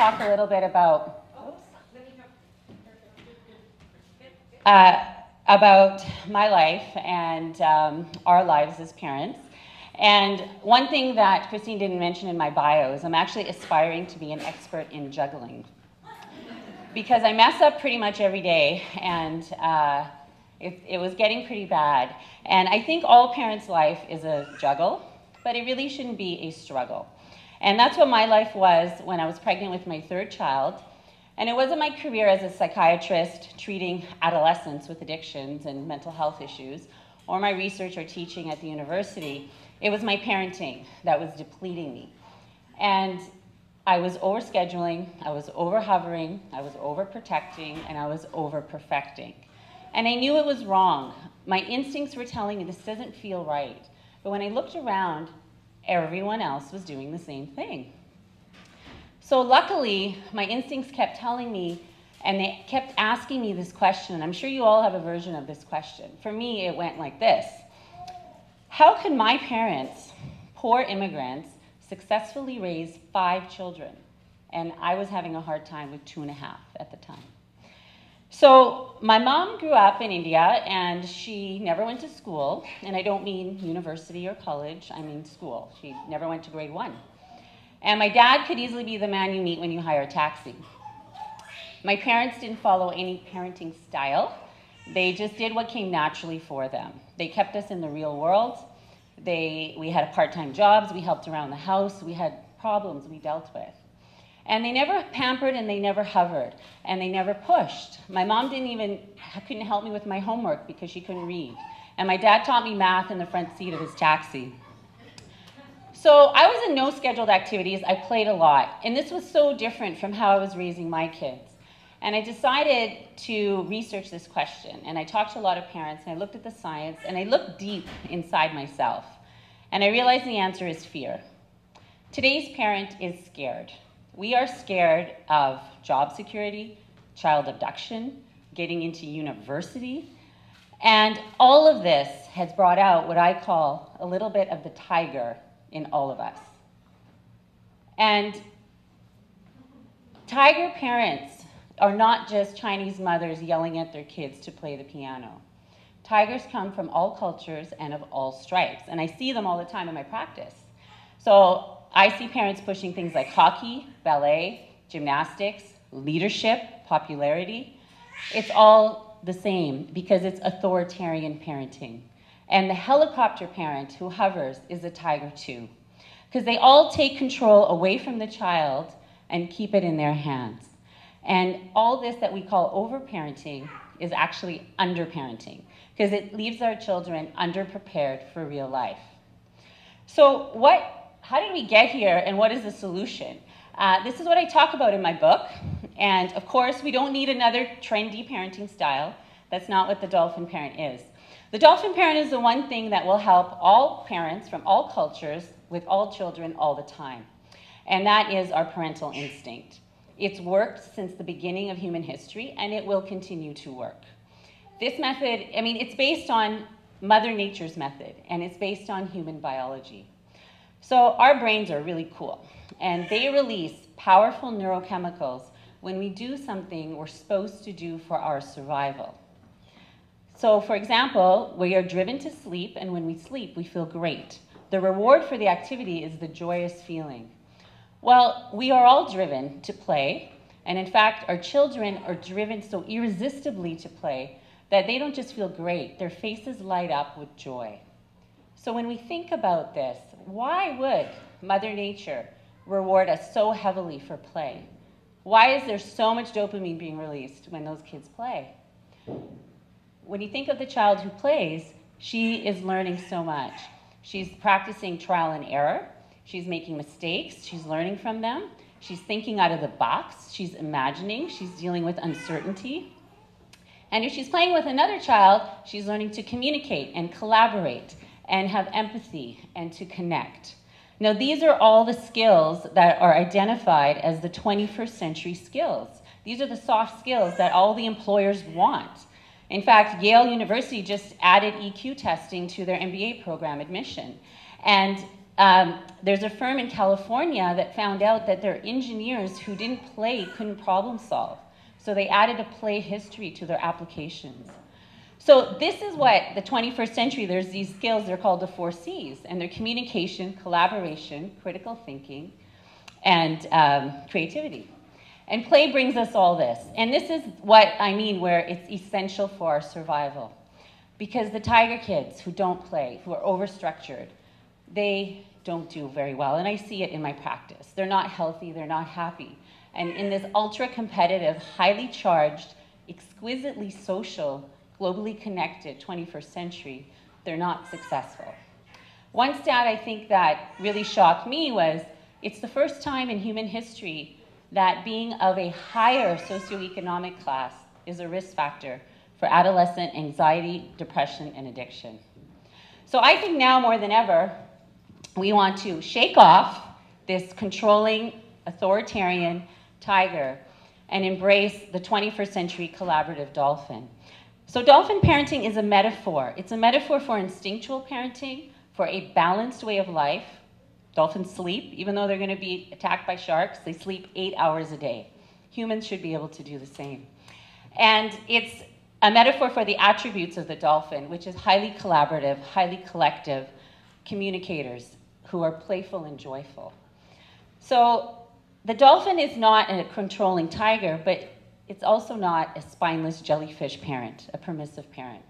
talk a little bit about my life and our lives as parents. And one thing that Christine didn't mention in my bio is I'm actually aspiring to be an expert in juggling. Because I mess up pretty much every day, and it was getting pretty bad. And I think all parents' life is a juggle, but it really shouldn't be a struggle. And that's what my life was when I was pregnant with my third child. And it wasn't my career as a psychiatrist treating adolescents with addictions and mental health issues, or my research or teaching at the university. It was my parenting that was depleting me. And I was overscheduling, I was over-hovering, I was overprotecting, and I was over-perfecting. And I knew it was wrong. My instincts were telling me this doesn't feel right. But when I looked around, everyone else was doing the same thing. So luckily, my instincts kept telling me, and they kept asking me this question, and I'm sure you all have a version of this question. For me, it went like this. How could my parents, poor immigrants, successfully raise 5 children? And I was having a hard time with 2.5 at the time. So my mom grew up in India, and she never went to school. And I don't mean university or college, I mean school. She never went to grade 1. And my dad could easily be the man you meet when you hire a taxi. My parents didn't follow any parenting style. They just did what came naturally for them. They kept us in the real world. We had part-time jobs. We helped around the house. We had problems we dealt with. And they never pampered, and they never hovered, and they never pushed. My mom couldn't help me with my homework because she couldn't read. And my dad taught me math in the front seat of his taxi. So I was in no scheduled activities. I played a lot. And this was so different from how I was raising my kids. And I decided to research this question. And I talked to a lot of parents, and I looked at the science, and I looked deep inside myself. And I realized the answer is fear. Today's parent is scared. We are scared of job security, child abduction, getting into university. And all of this has brought out what I call a little bit of the tiger in all of us. And tiger parents are not just Chinese mothers yelling at their kids to play the piano. Tigers come from all cultures and of all stripes, and I see them all the time in my practice. So I see parents pushing things like hockey, ballet, gymnastics, leadership, popularity. It's all the same because it's authoritarian parenting. And the helicopter parent who hovers is a tiger too, because they all take control away from the child and keep it in their hands. And all this that we call overparenting is actually underparenting, because it leaves our children underprepared for real life. So how did we get here, and what is the solution? This is what I talk about in my book. And of course, we don't need another trendy parenting style. That's not what the Dolphin parent is. The Dolphin parent is the one thing that will help all parents from all cultures with all children all the time. And that is our parental instinct. It's worked since the beginning of human history, and it will continue to work. This method, it's based on Mother Nature's method, and it's based on human biology. So our brains are really cool, and they release powerful neurochemicals when we do something we're supposed to do for our survival. So for example, we are driven to sleep, and when we sleep, we feel great. The reward for the activity is the joyous feeling. Well, we are all driven to play, and in fact, our children are driven so irresistibly to play that they don't just feel great, their faces light up with joy. So when we think about this, why would Mother Nature reward us so heavily for play? Why is there so much dopamine being released when those kids play? When you think of the child who plays, she is learning so much. She's practicing trial and error. She's making mistakes. She's learning from them. She's thinking out of the box. She's imagining. She's dealing with uncertainty. And if she's playing with another child, she's learning to communicate and collaborate and have empathy and to connect. Now, these are all the skills that are identified as the 21st century skills. These are the soft skills that all the employers want. In fact, Yale University just added EQ testing to their MBA program admission. And there's a firm in California that found out that their engineers who didn't play couldn't problem solve. So they added a play history to their applications. So this is what the 21st century, there's these skills, they're called the 4 C's, and they're communication, collaboration, critical thinking, and creativity. And play brings us all this. And this is what I mean where it's essential for our survival. Because the tiger kids who don't play, who are overstructured, they don't do very well. And I see it in my practice. They're not healthy, they're not happy. And in this ultra-competitive, highly charged, exquisitely social, globally connected 21st century, they're not successful. One stat I think that really shocked me was it's the first time in human history that being of a higher socioeconomic class is a risk factor for adolescent anxiety, depression, and addiction. So I think now more than ever, we want to shake off this controlling, authoritarian tiger and embrace the 21st century collaborative dolphin. So dolphin parenting is a metaphor. It's a metaphor for instinctual parenting, for a balanced way of life. Dolphins sleep, even though they're going to be attacked by sharks, they sleep 8 hours a day. Humans should be able to do the same. And it's a metaphor for the attributes of the dolphin, which is highly collaborative, highly collective communicators who are playful and joyful. So the dolphin is not a controlling tiger, but it's also not a spineless jellyfish parent, a permissive parent.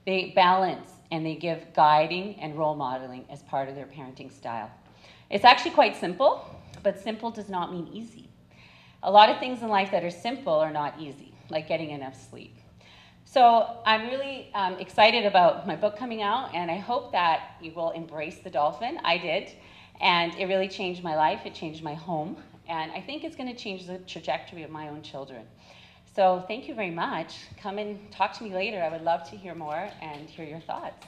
They balance and they give guiding and role modeling as part of their parenting style. It's actually quite simple, but simple does not mean easy. A lot of things in life that are simple are not easy, like getting enough sleep. So I'm really excited about my book coming out, and I hope that you will embrace the dolphin. I did, and it really changed my life. It changed my home, and I think it's going to change the trajectory of my own children. So thank you very much. Come and talk to me later. I would love to hear more and hear your thoughts.